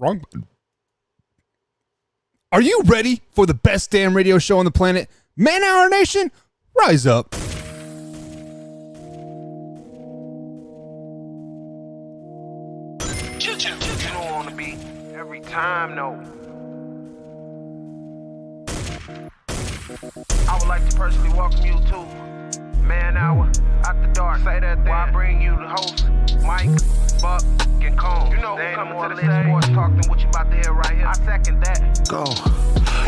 Wrong button. Are you ready for the best damn radio show on the planet? Man Hour Nation, rise up. You don't want to be every time, no. I would like to personally welcome you to Man Hour After Dark. Say that thing. Why I bring you the host, Mike, Buck, and Cone. You know who coming to the stage. Sports talk than what you about to hear right here. I second that. Go.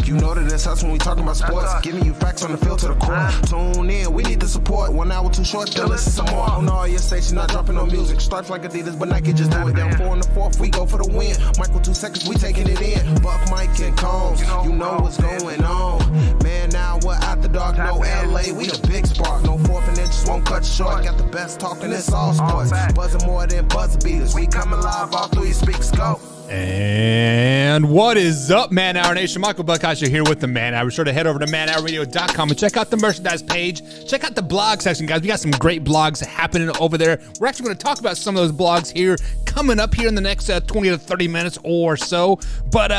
You know that it's us when we talking about sports. Giving you facts on the field to the core. Tune in, we need the support. 1 hour too short, then listen some more. On all your stations, not dropping no music. Stripes like Adidas, but Nike just do it. Down 4 in the 4th, we go for the win. Michael 2 seconds, we taking it in. Buck, Mike, and Combs, you know what's going on. Man, now we're After Dark, no LA, we the big spark. No 4th and inches won't cut you short. Got the best talking, it's all sports. Buzzing more than buzzer beaters. We coming live all through your speakers, go. And what is up, Man Hour Nation? Michael Buckhouse here with the Man Hour. Be sure to head over to manhourradio.com and check out the merchandise page. Check out the blog section, guys. We got some great blogs happening over there. We're actually going to talk about some of those blogs here coming up here in the next 20 to 30 minutes or so. But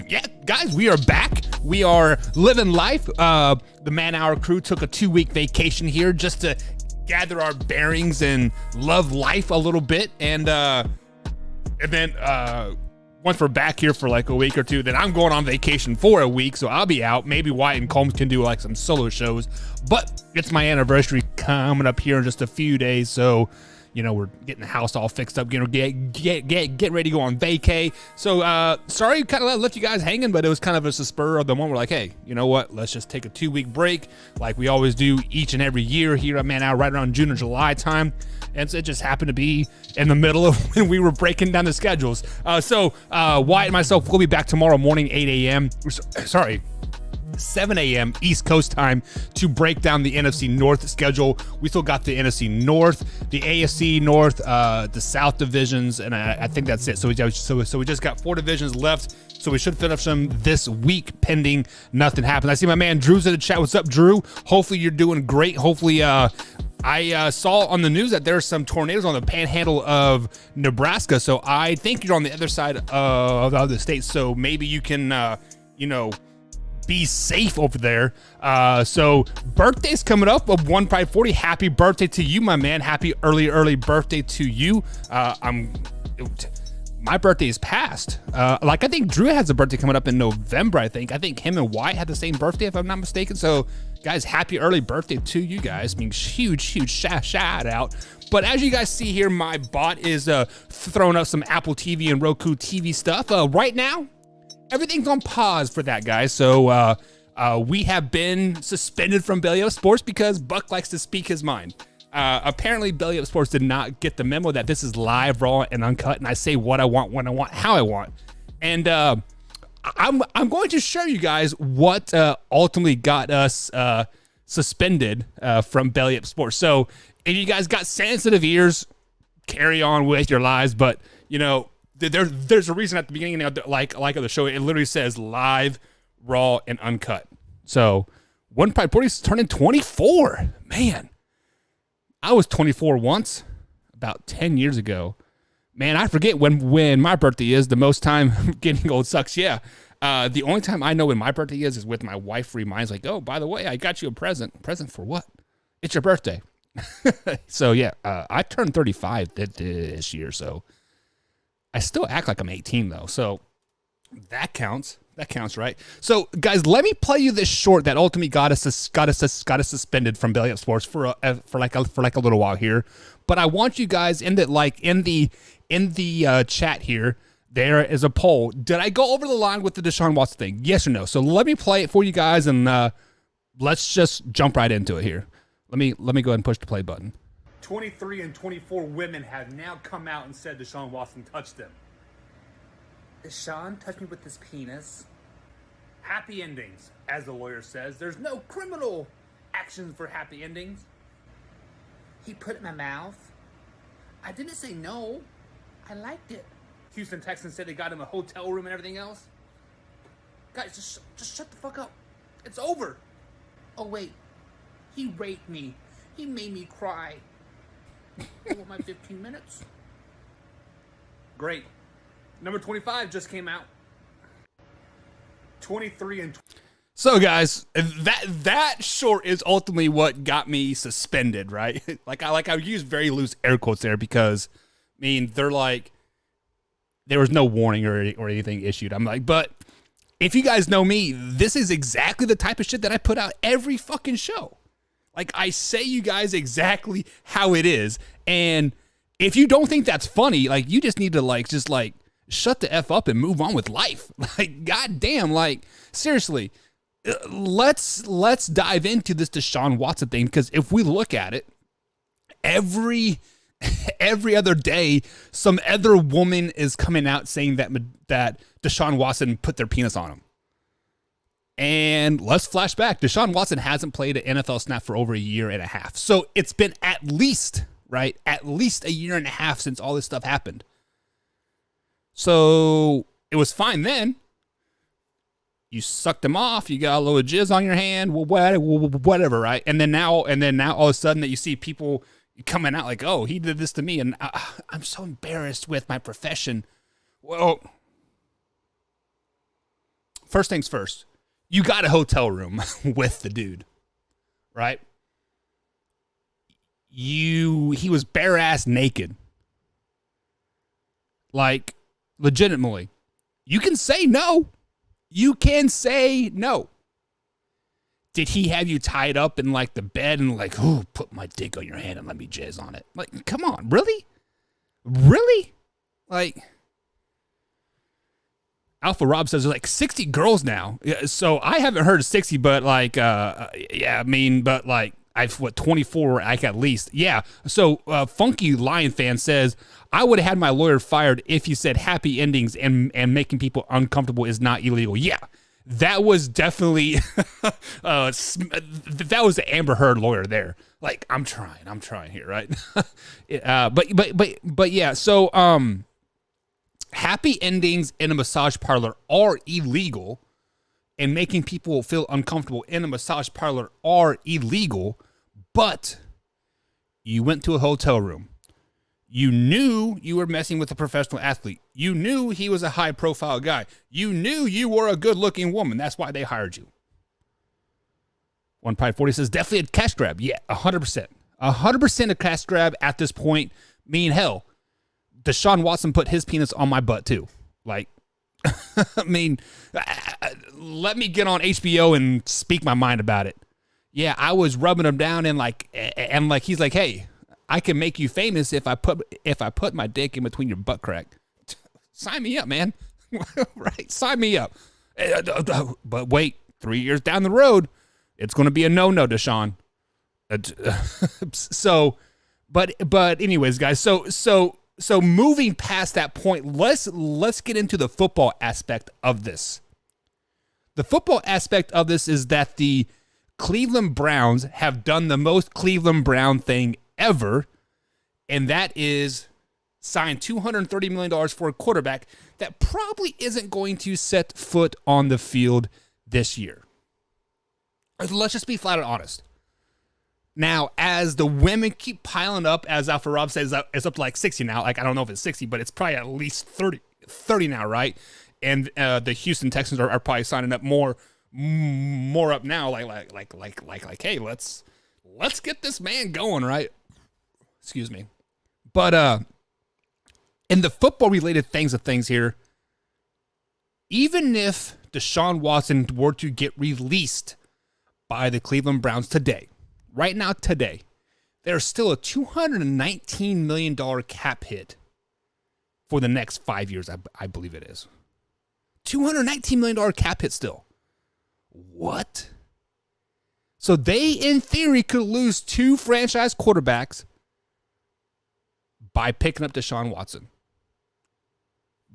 yeah, guys, we are back. We are living life. The Man Hour crew took a 2-week vacation here just to gather our bearings and love life a little bit. And then once we're back here for like a week or two, then I'm going on vacation for a week, so I'll be out. Maybe Wyatt and Combs can do like some solo shows, but it's my anniversary coming up here in just a few days, so you know, we're getting the house all fixed up, get ready to go on vacay. So sorry, kind of left you guys hanging, but it was kind of a spur of the moment. We're like, hey, you know what? Let's just take a 2-week break, like we always do each and every year here at Man Hour, right around June or July time. And so it just happened to be in the middle of when we were breaking down the schedules. So Wyatt and myself will be back tomorrow morning, 8 a.m. Sorry. 7 a.m. East Coast time to break down the NFC North schedule. We still got the NFC North, the AFC North, the South divisions, and I think that's it. So we just got 4 divisions left. So we should finish them this week, pending nothing happens. I see my man Drew's in the chat. What's up, Drew? Hopefully you're doing great. Hopefully, I saw on the news that there's some tornadoes on the panhandle of Nebraska. So I think you're on the other side of the state. So maybe you can, be safe over there. So birthday's coming up of One Pride 40. Happy birthday to you, my man. Happy early birthday to you. My birthday is past. I think Drew has a birthday coming up in November. I think him and Wyatt had the same birthday, if I'm not mistaken. So guys, happy early birthday to you guys. I mean, huge shout out. But as you guys see here, my bot is throwing up some Apple TV and Roku TV stuff. Right now, everything's on pause for that, guys. So we have been suspended from Belly Up Sports because Buck likes to speak his mind. Apparently, Belly Up Sports did not get the memo that this is live, raw, and uncut, and I say what I want, when I want, how I want. And I'm going to show you guys what ultimately got us suspended from Belly Up Sports. So if you guys got sensitive ears, carry on with your lives. But, you know, there's a reason at the beginning of the show, it literally says live, raw, and uncut. So One Pride 40 is turning 24. Man, I was 24 once, about 10 years ago. Man, I forget when my birthday is. The most time getting old sucks. Yeah. The only time I know when my birthday is with my wife reminds, like, oh, by the way, I got you a present. Present for what? It's your birthday. So yeah, I turned 35 this year, so I still act like I'm 18 though. So that counts. That counts, right? So guys, let me play you this short that ultimately got us suspended from Belly Up Sports for like a little while here. But I want you guys in the chat here. There is a poll. Did I go over the line with the Deshaun Watson thing? Yes or no? So let me play it for you guys, and let's just jump right into it here. Let me go ahead and push the play button. 23 and 24 women have now come out and said Deshaun Watson touched them. Deshaun touched me with his penis. Happy endings, as the lawyer says. There's no criminal actions for happy endings. He put it in my mouth. I didn't say no. I liked it. Houston Texans said they got him a hotel room and everything else. Guys, just shut the fuck up. It's over. Oh, wait. He raped me. He made me cry. You want my 15 minutes? Great. Number 25 just came out. 23 and. So guys, that short is ultimately what got me suspended, right? I use very loose air quotes there because, I mean, they're like, there was no warning or anything issued. I'm like, but if you guys know me, this is exactly the type of shit that I put out every fucking show. Like, I say you guys exactly how it is, and if you don't think that's funny, like, you just need to just shut the F up and move on with life. Like, goddamn, like, seriously, let's dive into this Deshaun Watson thing, because if we look at it, every other day, some other woman is coming out saying that Deshaun Watson put their penis on him. And let's flash back. Deshaun Watson hasn't played an NFL snap for over a year and a half. So it's been at least a year and a half since all this stuff happened. So it was fine then. You sucked him off. You got a little jizz on your hand. Well, whatever, right? And then now, all of a sudden, that you see people coming out like, "Oh, he did this to me," and I'm so embarrassed with my profession. Well, first things first. You got a hotel room with the dude, right? He was bare ass naked. Like, legitimately. You can say no. You can say no. Did he have you tied up in like the bed and like, oh, put my dick on your hand and let me jizz on it? Like, come on, really? Really? Like, Alpha Rob says there's like 60 girls now. So I haven't heard of 60, but like, yeah, I mean, but like, 24, like at least. Yeah. So Funky Lion Fan says, I would have had my lawyer fired if he said happy endings and making people uncomfortable is not illegal. Yeah. That was definitely, that was the Amber Heard lawyer there. Like, I'm trying here, right? But yeah. So, happy endings in a massage parlor are illegal, and making people feel uncomfortable in a massage parlor are illegal, but you went to a hotel room. You knew you were messing with a professional athlete. You knew he was a high-profile guy. You knew you were a good-looking woman. That's why they hired you. One Pride 40 says, definitely a cash grab. Yeah, 100%. 100% a cash grab at this point. I mean, hell, Deshaun Watson put his penis on my butt, too. Like, I mean, let me get on HBO and speak my mind about it. Yeah, I was rubbing him down and he's like, hey, I can make you famous if I put my dick in between your butt crack. Sign me up, man. Right? Sign me up. But wait, 3 years down the road, it's going to be a no-no, Deshaun. So, but anyways, guys, so moving past that point, let's get into the football aspect of this. The football aspect of this is that the Cleveland Browns have done the most Cleveland Brown thing ever, and that is sign $230 million for a quarterback that probably isn't going to set foot on the field this year. Let's just be flat out honest. Now, as the women keep piling up, as Alpha Rob says, it's up to like 60 now. Like, I don't know if it's 60, but it's probably at least 30 now, right? And the Houston Texans are probably signing up more up now. Like, hey, let's get this man going, right? Excuse me. But in the football related things here, even if Deshaun Watson were to get released by the Cleveland Browns today, right now, today, there's still a $219 million cap hit for the next 5 years, I believe it is. $219 million cap hit still. What? So they, in theory, could lose 2 franchise quarterbacks by picking up Deshaun Watson.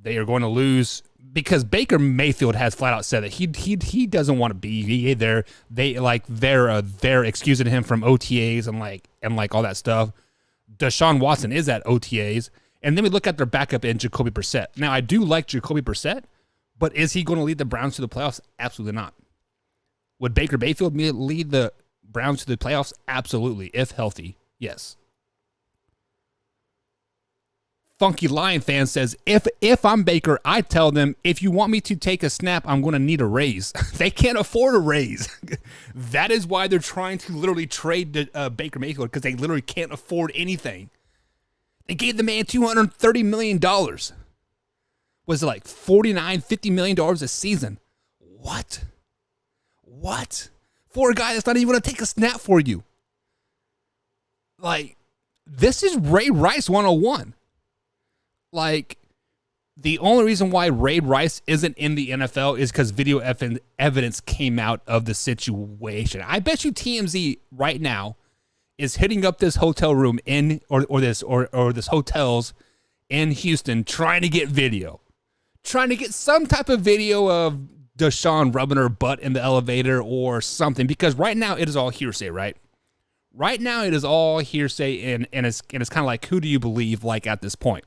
They are going to lose because Baker Mayfield has flat out said that he doesn't want to be there. They're excusing him from OTAs and all that stuff. Deshaun Watson is at OTAs, and then we look at their backup in Jacoby Brissett. Now, I do like Jacoby Brissett, but is he going to lead the Browns to the playoffs? Absolutely not. Would Baker Mayfield lead the Browns to the playoffs? Absolutely, if healthy, yes. Funky Lion fan says, if I'm Baker, I tell them, if you want me to take a snap, I'm going to need a raise. They can't afford a raise. That is why they're trying to literally trade Baker Mayfield, because they literally can't afford anything. They gave the man $230 million. Was it like $49, $50 million a season? What? For a guy that's not even going to take a snap for you. Like, this is Ray Rice 101. Like, the only reason why Ray Rice isn't in the NFL is because video evidence came out of the situation. I bet you TMZ right now is hitting up this hotel room or this hotels in Houston trying to get video. Trying to get some type of video of Deshaun rubbing her butt in the elevator or something, because right now it is all hearsay, right? Right now it is all hearsay, and it's kind of like, who do you believe, like, at this point?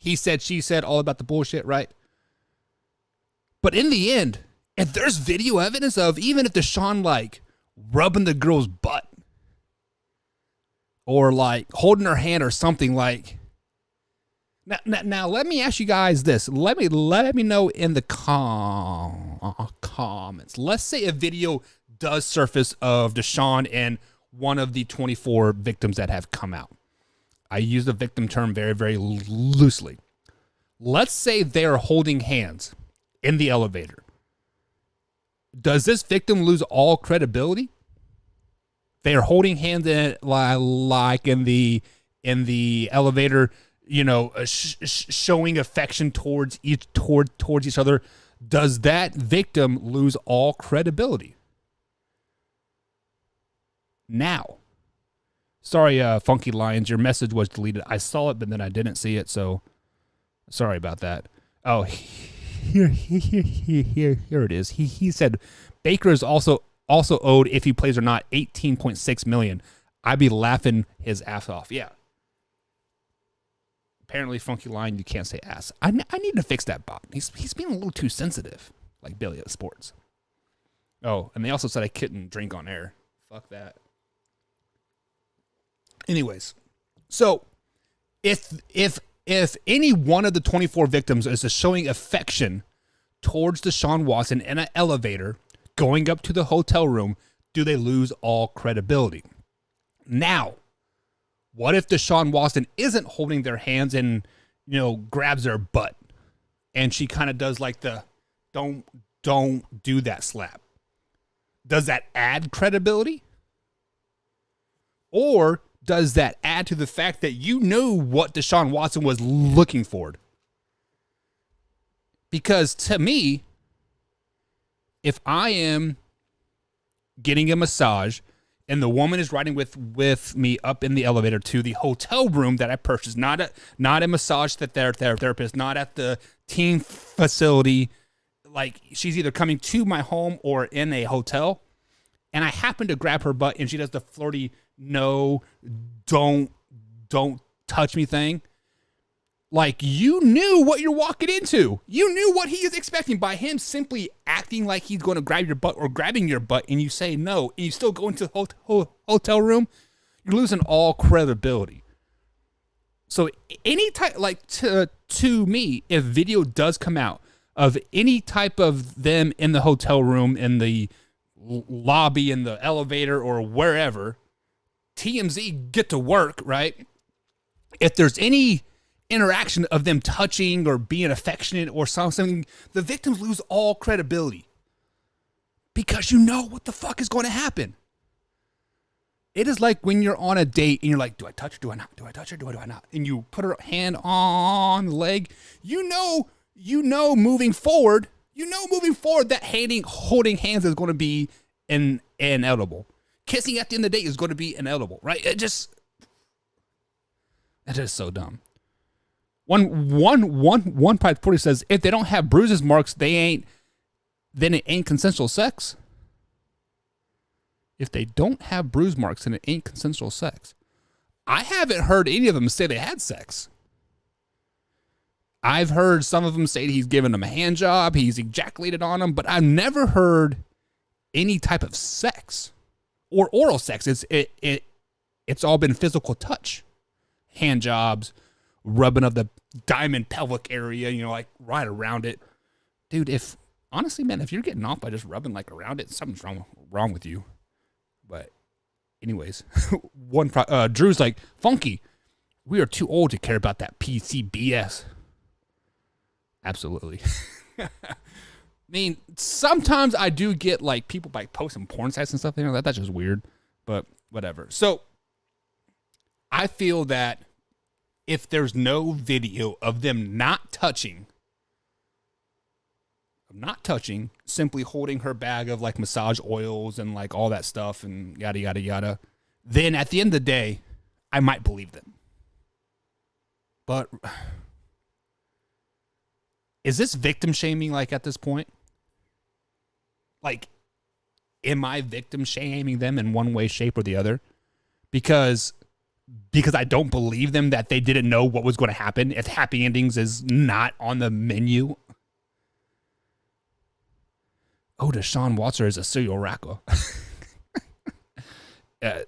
He said, she said, all about the bullshit, right? But in the end, if there's video evidence of, even if Deshaun, like, rubbing the girl's butt or, like, holding her hand or something, like, Now, let me ask you guys this. Let me know in the comments. Let's say a video does surface of Deshaun and one of the 24 victims that have come out. I use the victim term very, very loosely. Let's say they are holding hands in the elevator. Does this victim lose all credibility? They are holding hands like in the elevator, you know, showing affection towards each other. Does that victim lose all credibility? Now, sorry, Funky Lions, your message was deleted. I saw it, but then I didn't see it, so sorry about that. Oh, here it is. He said Baker is also owed, if he plays or not, $18.6 million. I'd be laughing his ass off. Yeah. Apparently, Funky Lion, you can't say ass. I need to fix that bot. He's being a little too sensitive, like Billy at Sports. Oh, and they also said I couldn't drink on air. Fuck that. Anyways, so if any one of the 24 victims is showing affection towards Deshaun Watson in an elevator going up to the hotel room, do they lose all credibility? Now, what if Deshaun Watson isn't holding their hands and, you know, grabs their butt, and she kind of does like the don't do that slap? Does that add credibility? Or does that add to the fact that you knew what Deshaun Watson was looking for? Because to me, if I am getting a massage and the woman is riding with me up in the elevator to the hotel room that I purchased, not a massage therapist, not at the team facility, like she's either coming to my home or in a hotel, and I happen to grab her butt and she does the flirty, no, don't touch me thing. Like, you knew what you're walking into. You knew what he is expecting by him simply acting like he's going to grab your butt or grabbing your butt, and you say no, and you still go into the hotel room. You're losing all credibility. So any type, like, to me, if video does come out of any type of them in the hotel room, in the lobby, in the elevator, or wherever, TMZ get to work, right? If there's any interaction of them touching or being affectionate or something, the victims lose all credibility because you know what the fuck is going to happen. It is like when you're on a date and you're like, do I touch her? Do I not? Do I touch her? Do I not? And you put her hand on the leg. You know, moving forward that holding hands is going to be inedible. Kissing at the end of the day is going to be inedible, right? It is so dumb. One Pride 40 says, if they don't have bruises marks, then it ain't consensual sex. If they don't have bruise marks, then it ain't consensual sex. I haven't heard any of them say they had sex. I've heard some of them say he's given them a hand job, he's ejaculated on them, but I've never heard any type of sex or oral sex. It's all been physical touch, hand jobs, rubbing of the diamond pelvic area, you know, like right around it. Dude, honestly, man, if you're getting off by just rubbing like around it, something's wrong with you. But anyways, Drew's like, Funky, we are too old to care about that PCBS. Absolutely. I mean, sometimes I do get like people like posting porn sites and stuff like that. That's just weird, but whatever. So I feel that if there's no video of them not touching, simply holding her bag of like massage oils and like all that stuff and yada, yada, yada, then at the end of the day, I might believe them. But is this victim shaming like at this point? Like, am I victim shaming them in one way, shape, or the other? Because I don't believe them that they didn't know what was going to happen if happy endings is not on the menu. Oh, Deshaun Watson is a serial whacker. I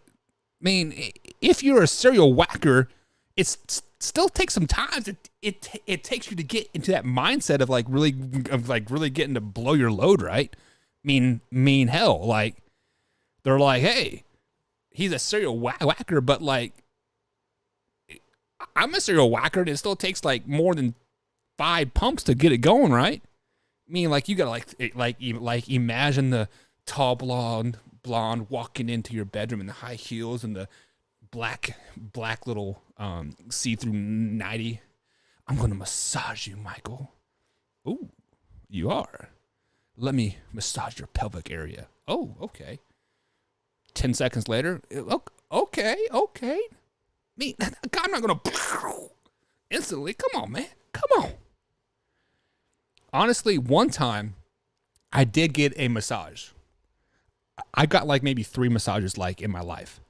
mean, if you're a serial whacker, it still takes some time. It takes you to get into that mindset of really getting to blow your load, right? Mean hell, like they're like, hey, he's a serial whacker, but like I'm a serial whacker, and it still takes like more than 5 pumps to get it going, right? I mean, like you gotta like imagine the tall blonde walking into your bedroom in the high heels and the black little see-through nightie. I'm gonna massage you, Michael. Ooh, you are. Let me massage your pelvic area. Oh, okay. 10 seconds later, okay. Me, I'm not gonna instantly. Come on, man. Come on. Honestly, one time I did get a massage. I got like maybe 3 massages like in my life.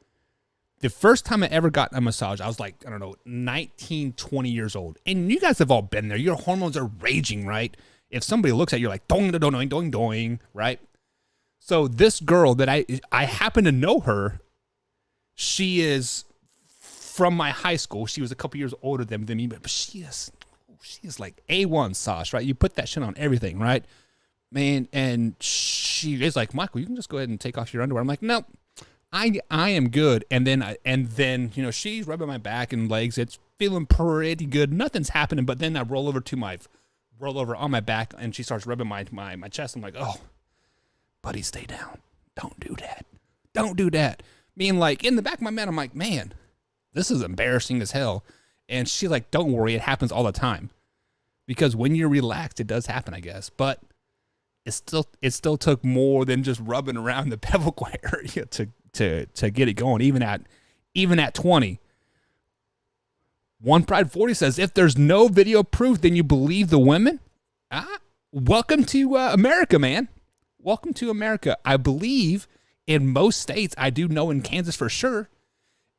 The first time I ever got a massage, I was like, I don't know, 19, 20 years old. And you guys have all been there. Your hormones are raging, right? If somebody looks at you, you're like, doing, doing, doing, doing, right? So this girl that I happen to know her, she is from my high school. She was a couple years older than me, but she is like A1 sauce, right? You put that shit on everything, right? Man, and she is like, Michael, you can just go ahead and take off your underwear. I'm like, no, I am good. And then you know, she's rubbing my back and legs. It's feeling pretty good. Nothing's happening. But then I roll over on my back, and she starts rubbing my chest. I'm like, oh, buddy, stay down. Don't do that. Don't do that. Mean like in the back of my mind, I'm like, man, this is embarrassing as hell. And she's like, don't worry, it happens all the time. Because when you're relaxed, it does happen, I guess. But it still took more than just rubbing around the pelvic area to get it going, even at 20. One Pride 40 says, if there's no video proof, then you believe the women? Welcome to America, man. Welcome to America. I believe in most states, I do know in Kansas for sure,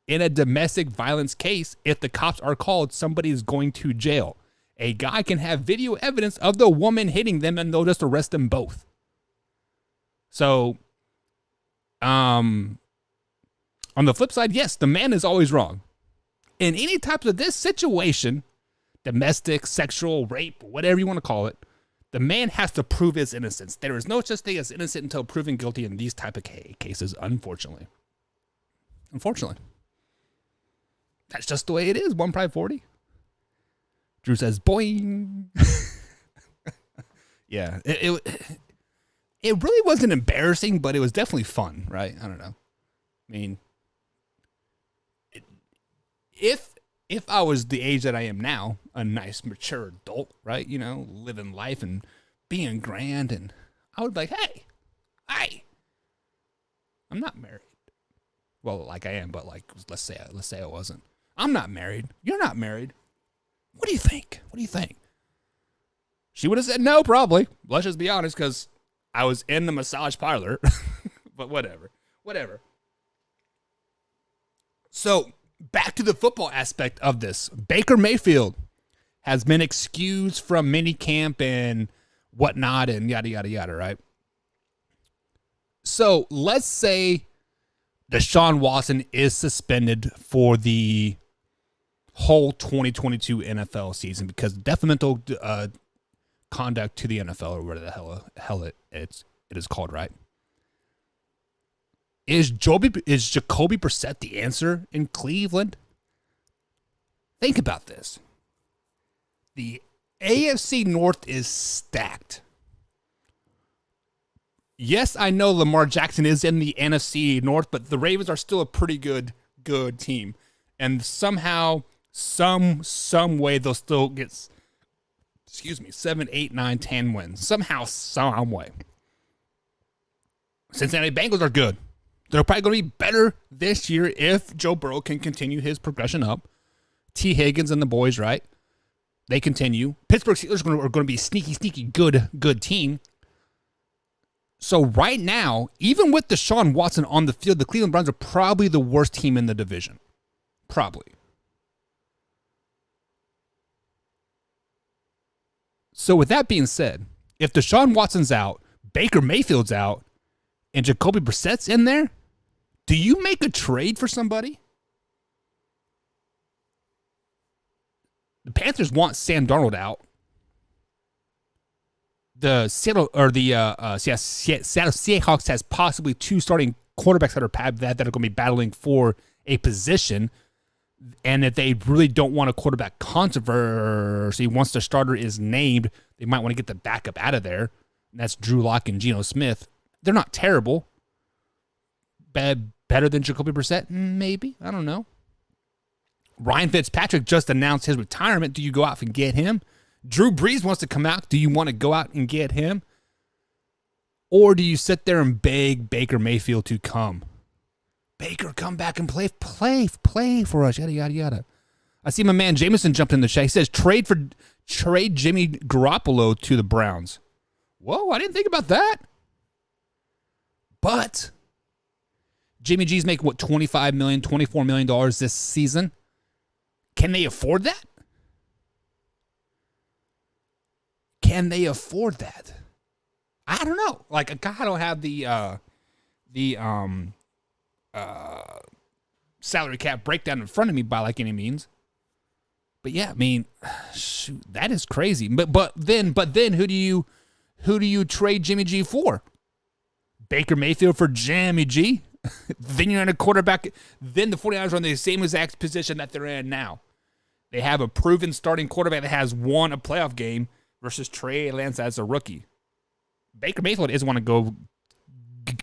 in a domestic violence case, if the cops are called, somebody is going to jail. A guy can have video evidence of the woman hitting them, and they'll just arrest them both. So, on the flip side, yes, the man is always wrong. In any types of this situation, domestic, sexual, rape, whatever you want to call it, the man has to prove his innocence. There is no such thing as innocent until proven guilty in these type of cases, unfortunately. Unfortunately. That's just the way it is, One Pride 40. Drew says, boing. Yeah, it really wasn't embarrassing, but it was definitely fun, right? I don't know. I mean, if I was the age that I am now, a nice, mature adult, right? You know, living life and being grand, and I would be like, hey, I'm not married. Well, like I am, but like, let's say I wasn't. I'm not married. You're not married. What do you think? She would have said no, probably. Let's just be honest, because I was in the massage parlor. But whatever. So, back to the football aspect of this. Baker Mayfield has been excused from minicamp and whatnot and yada, yada, yada, right? So, let's say Deshaun Watson is suspended for the whole 2022 NFL season because detrimental conduct to the NFL or whatever the hell it is called, right? Is Jacoby Brissett the answer in Cleveland? Think about this. The AFC North is stacked. Yes, I know Lamar Jackson is in the NFC North, but the Ravens are still a pretty good team. And somehow, some way, they'll still get, 7, 8, 9, 10 wins. Somehow, some way. Cincinnati Bengals are good. They're probably going to be better this year if Joe Burrow can continue his progression up. T. Higgins and the boys, right? They continue. Pittsburgh Steelers are going to be a sneaky, good team. So right now, even with Deshaun Watson on the field, the Cleveland Browns are probably the worst team in the division. Probably. So with that being said, if Deshaun Watson's out, Baker Mayfield's out, and Jacoby Brissett's in there, do you make a trade for somebody? The Panthers want Sam Darnold out. The Seattle Seahawks has possibly 2 starting quarterbacks that are going to be battling for a position. And if they really don't want a quarterback controversy, once the starter is named, they might want to get the backup out of there. And that's Drew Lock and Geno Smith. They're not terrible. Better than Jacoby Brissett? Maybe. I don't know. Ryan Fitzpatrick just announced his retirement. Do you go out and get him? Drew Brees wants to come out. Do you want to go out and get him? Or do you sit there and beg Baker Mayfield to come? Baker, come back and play for us. Yada, yada, yada. I see my man Jameson jumped in the chat. He says, trade Jimmy Garoppolo to the Browns. Whoa, I didn't think about that. But Jimmy G's making, $25 million, $24 million this season? Can they afford that? Can they afford that? I don't know. Like, I don't have the salary cap breakdown in front of me by like any means. But yeah, I mean, shoot, that is crazy. But then who do you trade Jimmy G for? Baker Mayfield for Jimmy G? Then you're in a quarterback. Then the 49ers are in the same exact position that they're in now. They have a proven starting quarterback that has won a playoff game versus Trey Lance as a rookie. Baker Mayfield doesn't want to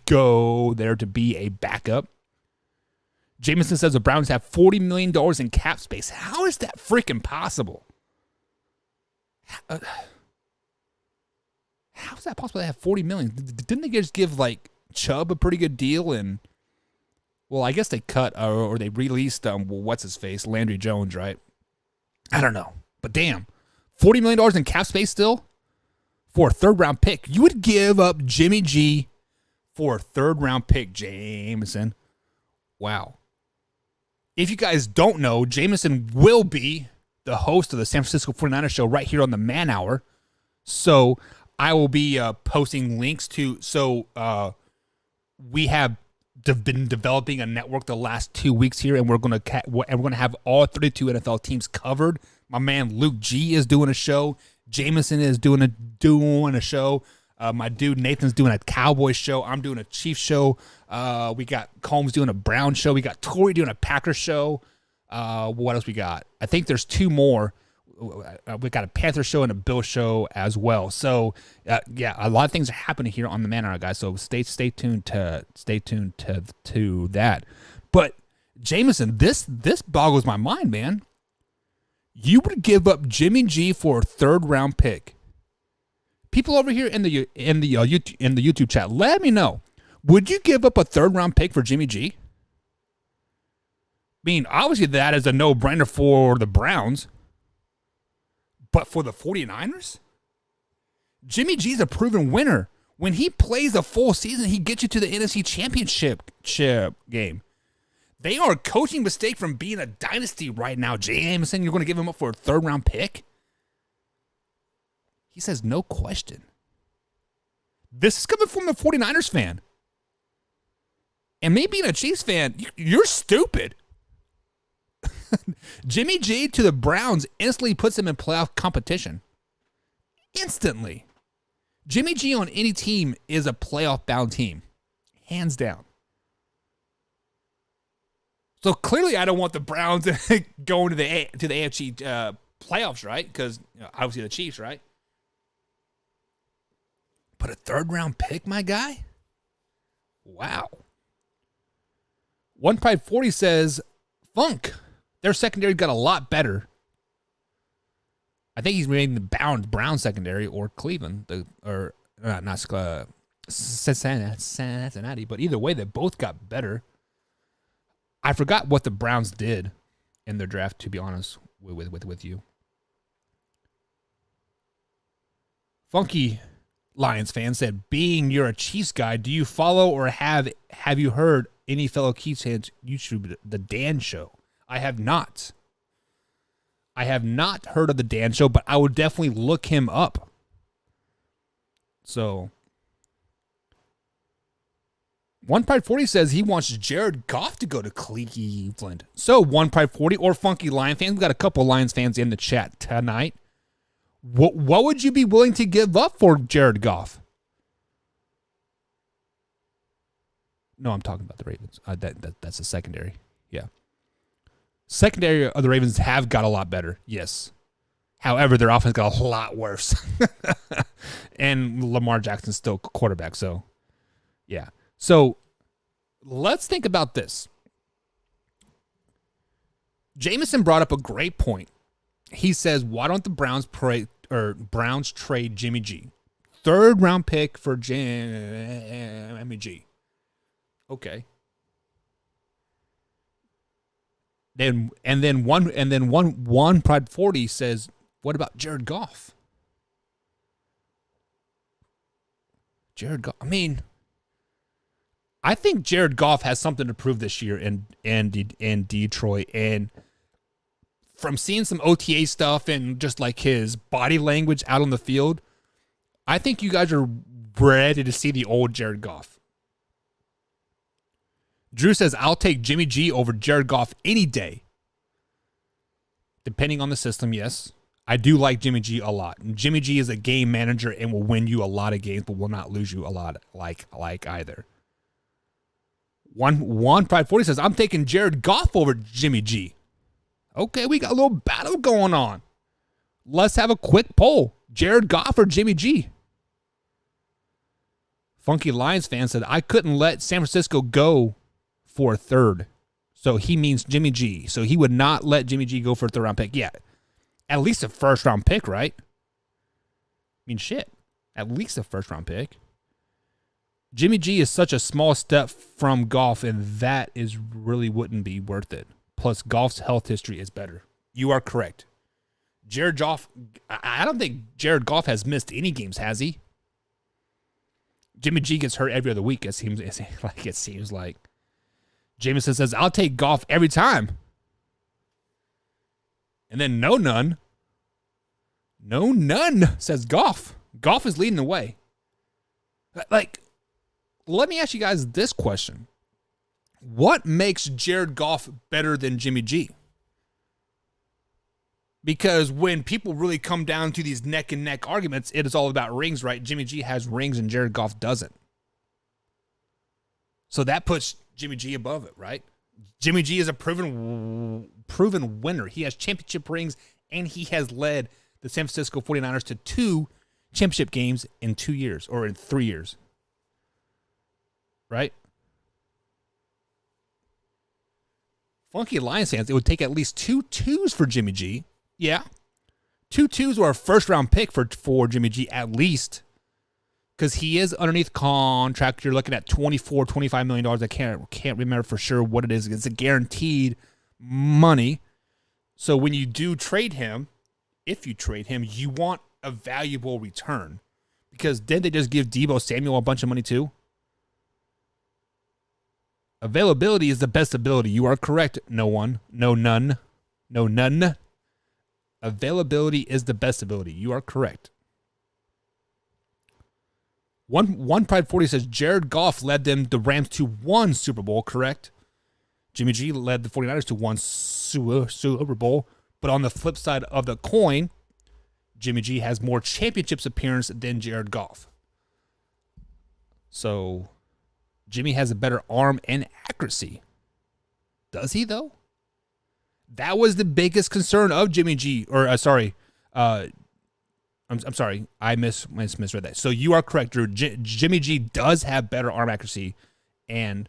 go there to be a backup. Jameson says the Browns have $40 million in cap space. How is that freaking possible? How is that possible? They have $40 million. Didn't they just give like Chubb a pretty good deal? And well, I guess they cut or they released what's his face, Landry Jones, right? I don't know, but damn, $40 million in cap space still for a 3rd round pick. You would give up Jimmy G for a 3rd round pick, Jameson. Wow. If you guys don't know, Jameson will be the host of the San Francisco 49ers show right here on the Man Hour. So I will be posting links to. So we have been developing a network the last 2 weeks here, and we're gonna have all 32 NFL teams covered. My man Luke G is doing a show. Jameson is doing a show. My dude Nathan's doing a Cowboys show. I'm doing a Chiefs show. We got Combs doing a Brown show. We got Tori doing a Packers show. What else we got? I think there's 2 more. We got a Panther show and a Bill show as well. So yeah, a lot of things are happening here on the Man Hour, guys. So stay tuned to that. But Jameson, this boggles my mind, man. You would give up Jimmy G for a 3rd round pick. People over here in the YouTube chat, let me know. Would you give up a 3rd round pick for Jimmy G? I mean, obviously that is a no-brainer for the Browns. But for the 49ers? Jimmy G's a proven winner. When he plays a full season, he gets you to the NFC Championship game. They are a coaching mistake from being a dynasty right now. Jameson, you're going to give him up for a 3rd round pick? He says no question. This is coming from a 49ers fan. And me being a Chiefs fan, you're stupid. Jimmy G to the Browns instantly puts him in playoff competition. Instantly. Jimmy G on any team is a playoff-bound team. Hands down. So clearly I don't want the Browns going to the AFC playoffs, right? Because obviously the Chiefs, right? But a third-round pick, my guy? Wow. One Pride 40 says, Funk, their secondary got a lot better. I think he's reading the Brown secondary or Cleveland, not Cincinnati, but either way, they both got better. I forgot what the Browns did in their draft, to be honest with you. Funky Lions fan said, being you're a Chiefs guy, do you follow or have you heard any fellow Chiefs fans YouTube the Dan Show? I have not. I have not heard of the Dan Show, but I would definitely look him up. So, One Pride 40 says he wants Jared Goff to go to Cleveland. So, One Pride 40 or Funky Lion fans, we've got a couple Lions fans in the chat tonight. What would you be willing to give up for Jared Goff? No, I'm talking about the Ravens. That's a secondary. Yeah. Secondary of the Ravens have got a lot better. Yes. However, their offense got a lot worse. And Lamar Jackson's still quarterback. So, yeah. So, let's think about this. Jameson brought up a great point. He says, why don't the Browns trade Jimmy G? Third round pick for Jimmy G. Okay. Then one Pride 40 says, what about Jared Goff? Jared Goff. I mean, I think Jared Goff has something to prove this year in Detroit. And from seeing some OTA stuff and just like his body language out on the field, I think you guys are ready to see the old Jared Goff. Drew says, I'll take Jimmy G over Jared Goff any day. Depending on the system, yes. I do like Jimmy G a lot. Jimmy G is a game manager and will win you a lot of games, but will not lose you a lot like either. One Pride 40 says, I'm taking Jared Goff over Jimmy G. Okay, we got a little battle going on. Let's have a quick poll. Jared Goff or Jimmy G? Funky Lions fan said, I couldn't let San Francisco go for a third. So he means Jimmy G. So he would not let Jimmy G go for a third round pick. Yeah. At least a first round pick, right? I mean, shit. At least a first round pick. Jimmy G is such a small step from Goff, and that is really wouldn't be worth it. Plus, Goff's health history is better. You are correct. Jared Goff, I don't think Jared Goff has missed any games, has he? Jimmy G gets hurt every other week, it seems like. Jameson says, I'll take Goff every time. And then No None says Goff. Goff is leading the way. Like, let me ask you guys this question. What makes Jared Goff better than Jimmy G? Because when people really come down to these neck and neck arguments, it is all about rings, right? Jimmy G has rings and Jared Goff doesn't. So that puts Jimmy G above it, right? Jimmy G is a proven winner. He has championship rings, and he has led the San Francisco 49ers to 2 championship games in 2 years, or in 3 years. Right? Funky Lions fans, it would take at least 2 twos for Jimmy G. Yeah. 2 twos or a first-round pick for Jimmy G at least. Because he is underneath contract. You're looking at $24, $25 million. I can't remember for sure what it is. It's a guaranteed money. So when you do trade him, if you trade him, you want a valuable return. Because didn't they just give Deebo Samuel a bunch of money too? Availability is the best ability. You are correct. None. Availability is the best ability. You are correct. One Pride 40 says Jared Goff led the Rams to 1 Super Bowl, correct? Jimmy G led the 49ers to one Super Bowl, but on the flip side of the coin, Jimmy G has more championships appearance than Jared Goff. So Jimmy has a better arm and accuracy. Does he, though? That was the biggest concern of Jimmy G. I'm sorry, I misread that. So you are correct, Drew. Jimmy G does have better arm accuracy and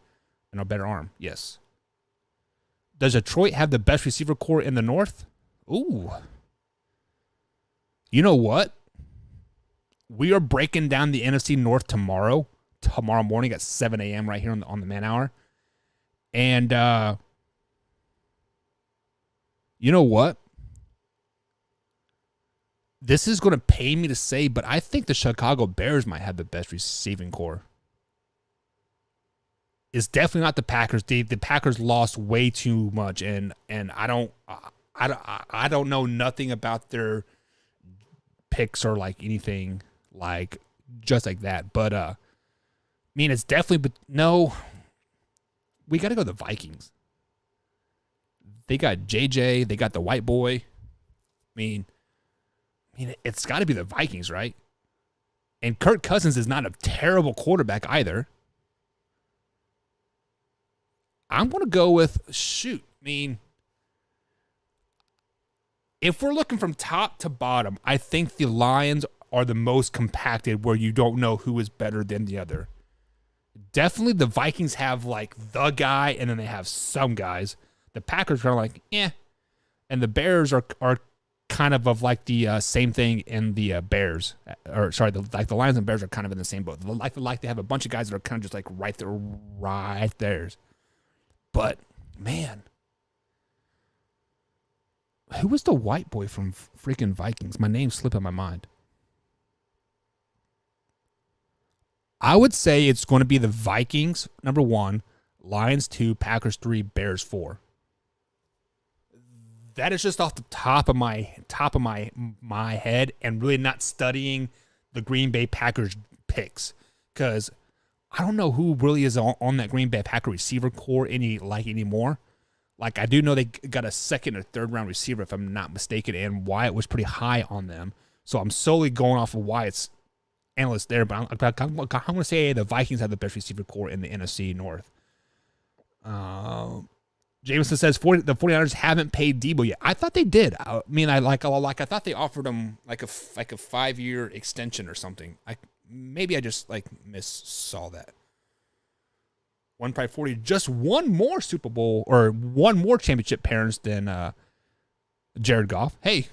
a better arm, yes. Does Detroit have the best receiver core in the North? Ooh. You know what? We are breaking down the NFC North tomorrow morning at 7 a.m. right here on the Man Hour. And you know what? This is going to pain me to say, but I think the Chicago Bears might have the best receiving core. It's definitely not the Packers. The Packers lost way too much, and I don't know nothing about their picks or like anything like just like that. But I mean, it's definitely. But no, we got to go to the Vikings. They got JJ. They got the white boy. I mean, it's got to be the Vikings, right? And Kirk Cousins is not a terrible quarterback either. I'm going to go with, if we're looking from top to bottom, I think the Lions are the most compacted where you don't know who is better than the other. Definitely the Vikings have like the guy, and then they have some guys. The Packers are like, eh. And the Bears are kind of like the same thing in the Bears. The Lions and Bears are kind of in the same boat. Like they have a bunch of guys that are kind of just like right there. But, man, who was the white boy from freaking Vikings? My name's slipping my mind. I would say it's going to be the Vikings, number 1, Lions 2, Packers 3, Bears 4. That is just off the top of my head, and really not studying the Green Bay Packers picks, because I don't know who really is on that Green Bay Packer receiver core anymore. Like, I do know they got a second or third round receiver, if I'm not mistaken, and Wyatt was pretty high on them. So I'm solely going off of Wyatt's analyst there, but I'm going to say the Vikings have the best receiver core in the NFC North. Jameson says the 49ers haven't paid Debo yet. I thought they did. I mean, I thought they offered him like a 5-year extension or something. Maybe I just missaw that. One Pride 40, just one more Super Bowl or one more championship parents than Jared Goff. Hey,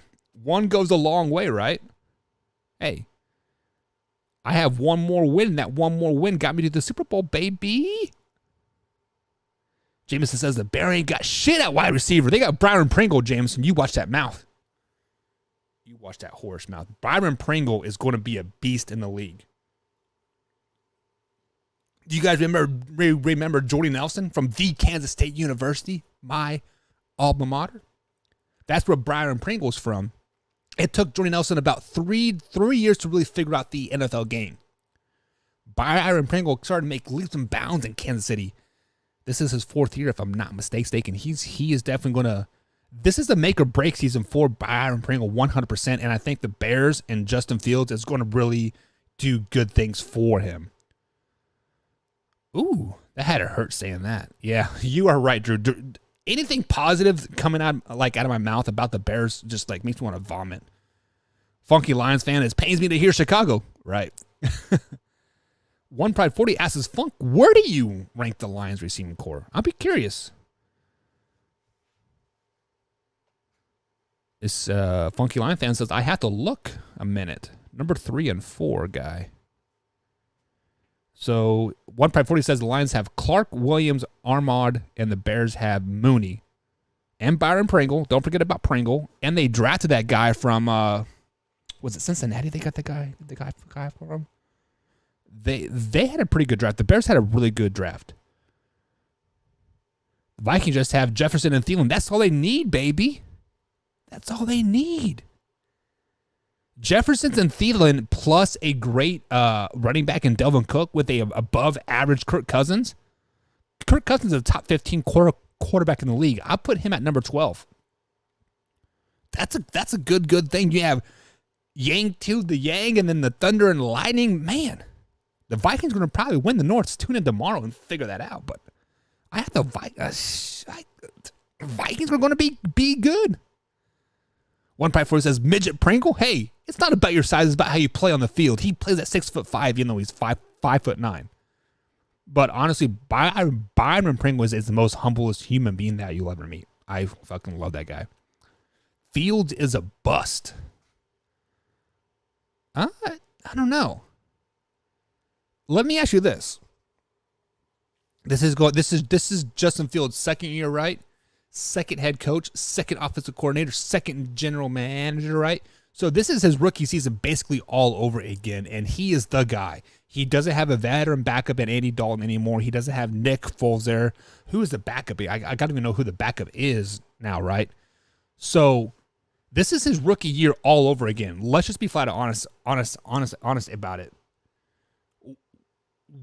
one goes a long way, right? Hey, I have one more win. That one more win got me to the Super Bowl, baby. Jameson says the Bear ain't got shit at wide receiver. They got Byron Pringle, Jameson. You watch that mouth. You watch that horse mouth. Byron Pringle is going to be a beast in the league. Do you guys remember Jordy Nelson from the Kansas State University, my alma mater? That's where Byron Pringle's from. It took Jordy Nelson about three years to really figure out the NFL game. Byron Pringle started to make leaps and bounds in Kansas City. This is his 4th year, if I'm not mistaken. He is definitely going to. This is the make or break season for Byron Pringle 100%, and I think the Bears and Justin Fields is going to really do good things for him. Ooh, that had to hurt saying that. Yeah, you are right, Drew. Anything positive coming out of my mouth about the Bears just like makes me want to vomit. Funky Lions fan, it pains me to hear Chicago. Right. One Pride 40 asks Funk, where do you rank the Lions receiving core? I'll be curious. This Funky Lion fan says, I have to look a minute. Number 3 and 4 guy. So, One Pride 40 says the Lions have Clark, Williams, Armand, and the Bears have Mooney. And Byron Pringle. Don't forget about Pringle. And they drafted that guy from, was it Cincinnati they got the guy for him? They had a pretty good draft. The Bears had a really good draft. The Vikings just have Jefferson and Thielen. That's all they need, baby. That's all they need. Jefferson and Thielen plus a great running back in Delvin Cook with a above average Kirk Cousins. Kirk Cousins is a top 15 quarterback in the league. I put him at number 12. That's a good thing. You have Yang to the Yang and then the Thunder and Lightning. Man, the Vikings are going to probably win the North. Tune in tomorrow and figure that out. But I have the Vikings are going to be good. One Pipe 4 says, Midget Pringle? Hey, it's not about your size. It's about how you play on the field. He plays at 6'5", even though he's 5'9". But honestly, Byron Pringle is the most humblest human being that you'll ever meet. I fucking love that guy. Fields is a bust. I don't know. Let me ask you this. This is Justin Fields' second year, right? Second head coach, second offensive coordinator, second general manager, right? So this is his rookie season basically all over again, and he is the guy. He doesn't have a veteran backup in Andy Dalton anymore. He doesn't have Nick Foles there. Who is the backup? I got to even know who the backup is now, right? So this is his rookie year all over again. Let's just be flat out honest about it.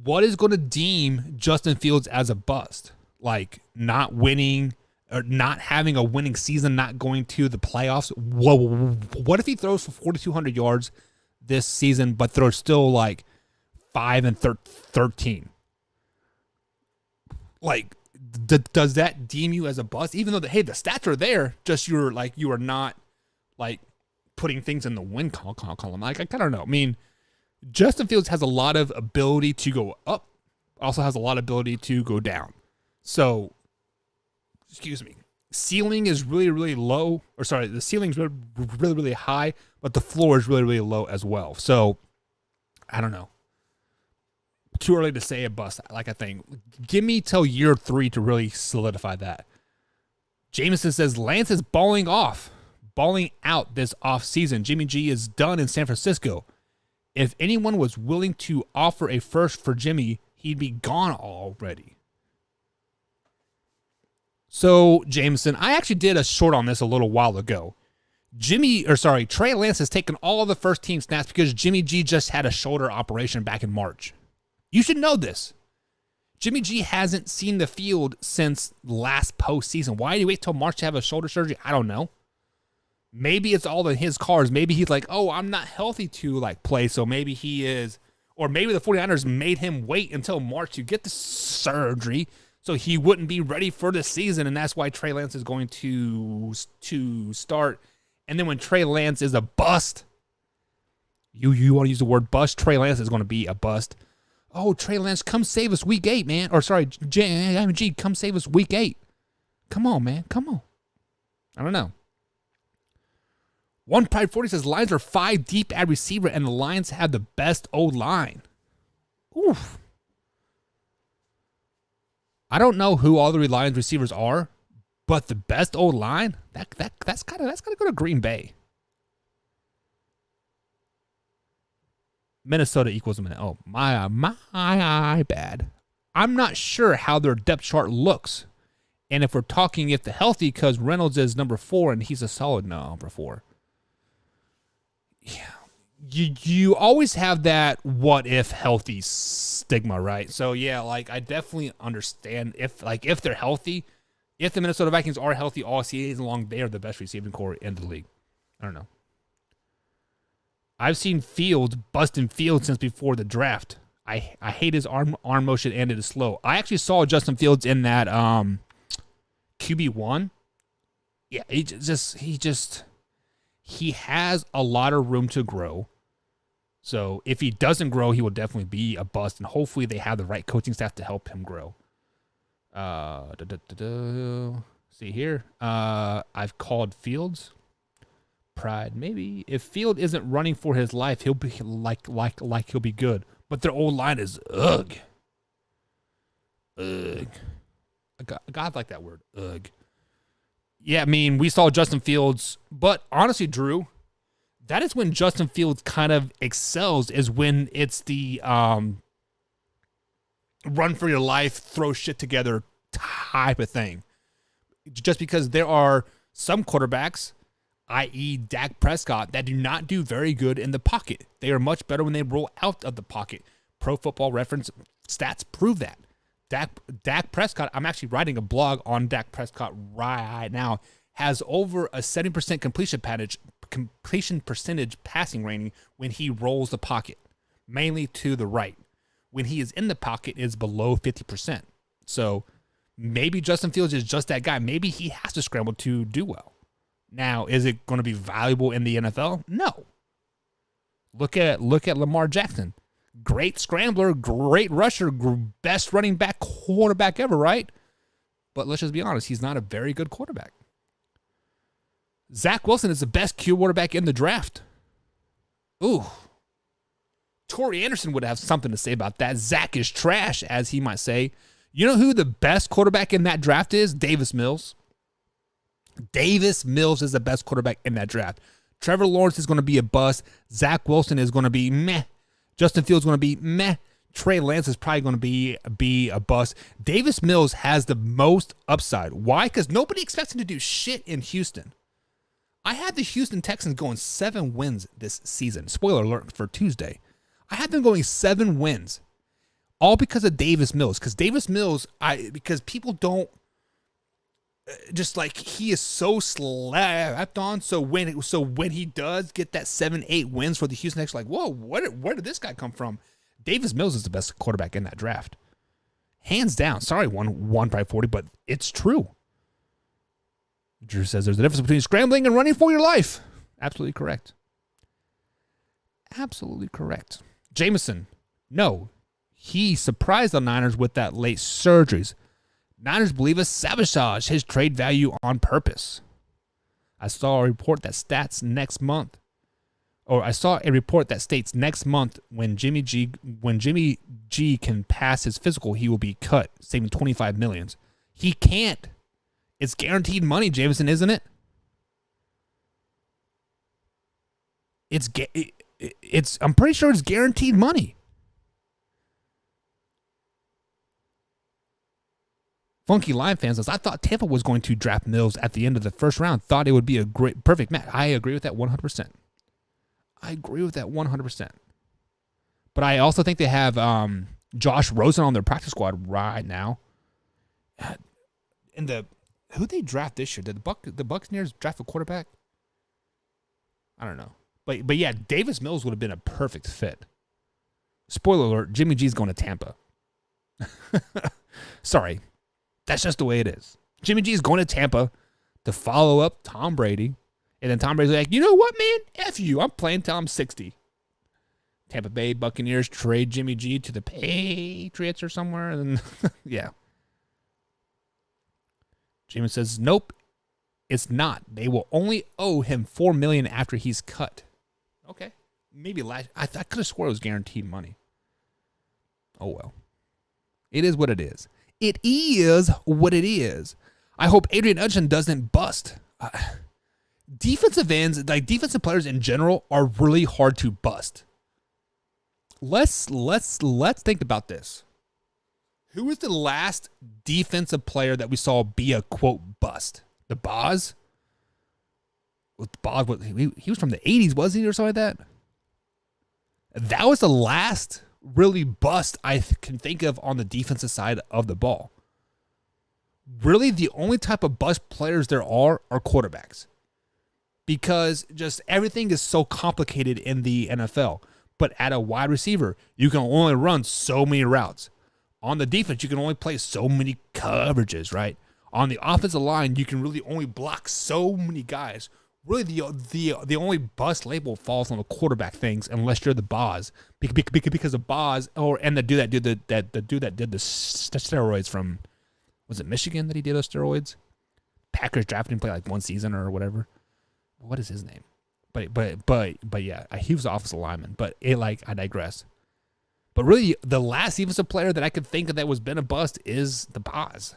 What is going to deem Justin Fields as a bust? Like not winning or not having a winning season, not going to the playoffs? What if he throws for 4,200 yards this season, but they're still like 5-13? Like, does that deem you as a bust? Even though the stats are there, just you are not like putting things in the win column. Like, I don't know. I mean, Justin Fields has a lot of ability to go up, also has a lot of ability to go down. So, ceiling is really, really low. The ceiling's really, really, really high, but the floor is really, really low as well. So, I don't know. Too early to say a bust, like I think. Give me till year 3 to really solidify that. Jameson says, Lance is balling out this offseason. Jimmy G is done in San Francisco. If anyone was willing to offer a first for Jimmy, he'd be gone already. So, Jameson, I actually did a short on this a little while ago. Trey Lance has taken all the first team snaps because Jimmy G just had a shoulder operation back in March. You should know this. Jimmy G hasn't seen the field since last postseason. Why did he wait till March to have a shoulder surgery? I don't know. Maybe it's all in his cards. Maybe he's like, oh, I'm not healthy to like play, so maybe he is. Or maybe the 49ers made him wait until March to get the surgery so he wouldn't be ready for the season, and that's why Trey Lance is going to start. And then when Trey Lance is a bust, you want to use the word bust, Trey Lance is going to be a bust. Oh, Trey Lance, come save us week 8, man. Or sorry, G, come save us week 8. Come on, man. Come on. I don't know. One Pride 40 says Lions are 5 deep at receiver, and the Lions have the best O-line. Oof. I don't know who all the Lions receivers are, but the best O-line, that's gotta go to Green Bay. Minnesota equals a minute. Oh, my bad. I'm not sure how their depth chart looks. And if we're talking if the healthy, because Reynolds is number 4 and he's a solid number 4. Yeah. You always have that what if healthy stigma, right? So yeah, like I definitely understand if they're healthy, if the Minnesota Vikings are healthy all season long, they are the best receiving core in the league. I don't know. I've seen Fields busting Fields since before the draft. I hate his arm motion and it is slow. I actually saw Justin Fields in that QB1. Yeah, he has a lot of room to grow. So if he doesn't grow, he will definitely be a bust, and hopefully they have the right coaching staff to help him grow. See here. I've called Fields. Pride, maybe. If Field isn't running for his life, he'll be like he'll be good. But their old line is ugh. God like that word, ugh. Yeah, I mean, we saw Justin Fields, but honestly, Drew, that is when Justin Fields kind of excels, is when it's the run for your life, throw shit together type of thing. Just because there are some quarterbacks, i.e. Dak Prescott, that do not do very good in the pocket. They are much better when they roll out of the pocket. Pro Football Reference stats prove that. Dak Prescott, I'm actually writing a blog on Dak Prescott right now, has over a 70% completion percentage passing rating when he rolls the pocket, mainly to the right. When he is in the pocket, it's below 50%. So maybe Justin Fields is just that guy. Maybe he has to scramble to do well. Now, is it going to be valuable in the NFL? No. Look at Lamar Jackson. Great scrambler, great rusher, best running back quarterback ever, right? But let's just be honest, he's not a very good quarterback. Zach Wilson is the best quarterback in the draft. Ooh. Torrey Anderson would have something to say about that. Zach is trash, as he might say. You know who the best quarterback in that draft is? Davis Mills. Davis Mills is the best quarterback in that draft. Trevor Lawrence is going to be a bust. Zach Wilson is going to be meh. Justin Fields is going to be meh. Trey Lance is probably going to be a bust. Davis Mills has the most upside. Why? Because nobody expects him to do shit in Houston. I had the Houston Texans going 7 wins this season. Spoiler alert for Tuesday. I had them going 7 wins. All because of Davis Mills. Because Davis Mills, because people don't, just like, he is so slapped on. So when he does get that 7-8 wins for the Houston Texans, like, whoa, where did this guy come from? Davis Mills is the best quarterback in that draft. Hands down. Sorry, one by 40, but it's true. Drew says there's a difference between scrambling and running for your life. Absolutely correct. Absolutely correct. Jameson, no. He surprised the Niners with that late surgeries. Niners believe it's sabotage his trade value on purpose. I saw a report that states next month when Jimmy G can pass his physical, he will be cut, saving $25 million. He can't. It's guaranteed money, Jameson, isn't it? I'm pretty sure it's guaranteed money. Funky Line fan says, I thought Tampa was going to draft Mills at the end of the first round. Thought it would be a perfect match. I agree with that 100%. But I also think they have Josh Rosen on their practice squad right now. Who'd they draft this year? Did the Buccaneers draft a quarterback? I don't know. But yeah, Davis Mills would have been a perfect fit. Spoiler alert, Jimmy G's going to Tampa. Sorry. That's just the way it is. Jimmy G is going to Tampa to follow up Tom Brady. And then Tom Brady's like, you know what, man? F you. I'm playing till I'm 60. Tampa Bay Buccaneers trade Jimmy G to the Patriots or somewhere. And yeah. James says, nope, it's not. They will only owe him $4 million after he's cut. Okay. Maybe I could have swore it was guaranteed money. Oh, well. It is what it is. It is what it is. I hope Adrian Hudson doesn't bust. Defensive ends, like defensive players in general, are really hard to bust. Let's think about this. Who was the last defensive player that we saw be a quote bust? The Boz? He was from the 80s, wasn't he, or something like that? That was the last really bust I can think of on the defensive side of the ball. Really, the only type of bust players there are quarterbacks. Because just everything is so complicated in the NFL. But at a wide receiver, you can only run so many routes. On the defense, you can only play so many coverages, right? On the offensive line, you can really only block so many guys. Really, the only bust label falls on the quarterback things, unless you're the Boz, because the Boz and the dude that did the steroids from, was it Michigan that he did those steroids? Packers drafted him, play like one season or whatever. What is his name? But yeah, he was an offensive lineman. But I digress. But really, the last defensive player that I could think of that was been a bust is the Boz.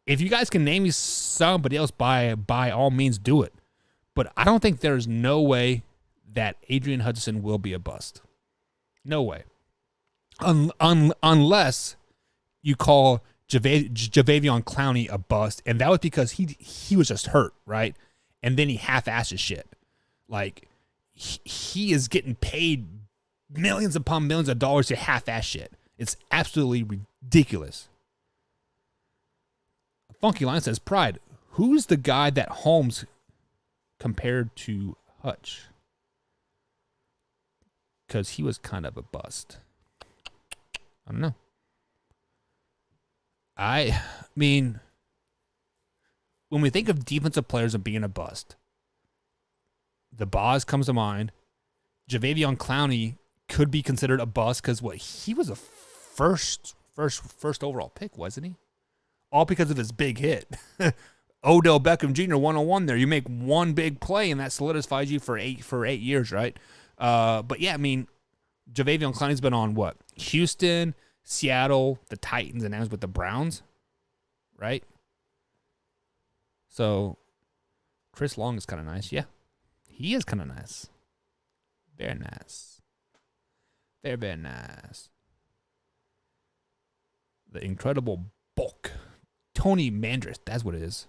If you guys can name me somebody else, by all means, do it. But I don't think there's no way that Adrian Hudson will be a bust. No way. Unless you call Jadeveon Clowney a bust, and that was because he was just hurt, right? And then he half-assed his shit. Like, he is getting paid millions upon millions of dollars to half-ass shit. It's absolutely ridiculous. Funky Line says, Pride, who's the guy that Holmes compared to Hutch? Because he was kind of a bust. I don't know. I mean, when we think of defensive players and being a bust, the Boz comes to mind. Jadeveon Clowney could be considered a bust because he was a first overall pick, wasn't he? All because of his big hit. Odell Beckham Jr. 101 there. You make one big play and that solidifies you for 8 years, right? But yeah, I mean, Jadeveon Clowney's been on what? Houston, Seattle, the Titans, and now he's with the Browns, right? So Chris Long is kind of nice. Yeah, he is kind of nice. Very nice. Very, very nice. The Incredible Bulk. Tony Mandris. That's what it is.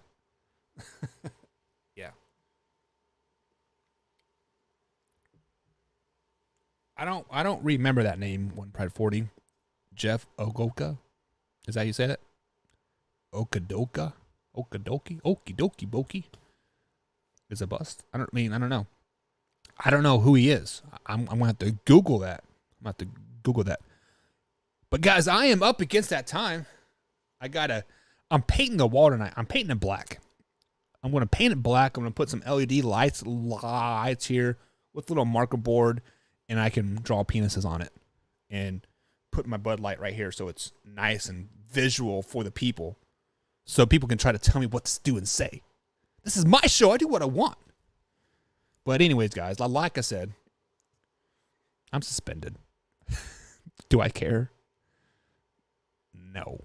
Yeah. I don't remember that name, One Pride 40. Jeff Ogoka. Is that how you say it? Okadoka? Okadoki? Okidoki Boki? Is a bust? I don't know. I don't know who he is. I'm going to have to Google that. But guys, I am up against that time. I'm painting the wall tonight. I'm painting it black. I'm going to paint it black. I'm going to put some LED lights here with a little marker board, and I can draw penises on it and put my Bud Light right here so it's nice and visual for the people so people can try to tell me what to do and say. This is my show. I do what I want. But anyways, guys, like I said, I'm suspended. Do I care? No.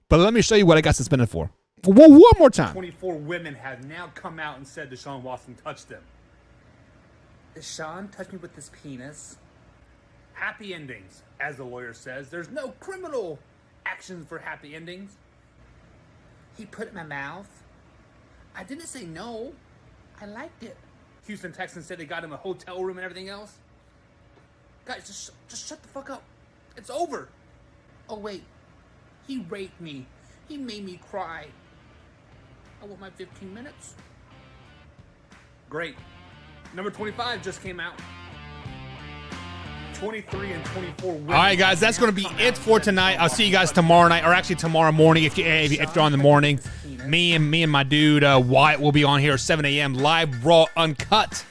But let me show you what I got suspended for. One more time. 24 women have now come out and said Deshaun Watson touched them. Deshaun touched me with his penis. Happy endings, as the lawyer says. There's no criminal actions for happy endings. He put it in my mouth. I didn't say no. I liked it. Houston Texans said they got him a hotel room and everything else. Guys, just shut the fuck up. It's over. Oh, wait. He raped me. He made me cry. I want my 15 minutes. Great. Number 25 just came out. 23 and 24 women. All right, guys, that's going to be it for tonight. I'll see you guys tomorrow night, or actually tomorrow morning if you're on the morning. Me and my dude Wyatt will be on here at 7 a.m. live, raw, uncut.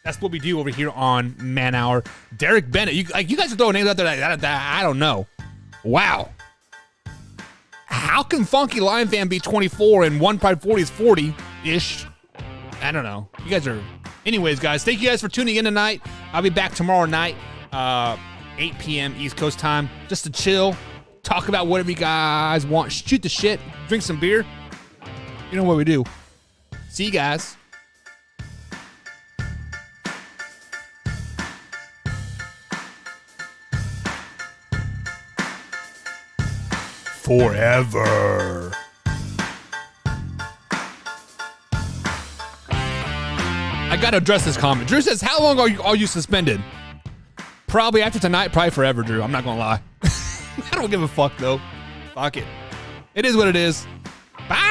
That's what we do over here on Man Hour. Derek Bennett, you guys are throwing names out there that I don't know. Wow. How can Funky Lion Fan be 24 and One Pride 40 is 40-ish? I don't know. You guys are... Anyways, guys, thank you guys for tuning in tonight. I'll be back tomorrow night, 8 p.m. East Coast time, just to chill, talk about whatever you guys want, shoot the shit, drink some beer. You know what we do. See you guys. Forever. I gotta address this comment. Drew says, how long are you suspended? Probably after tonight, probably forever, Drew. I'm not gonna lie. I don't give a fuck though. Fuck it. It is what it is.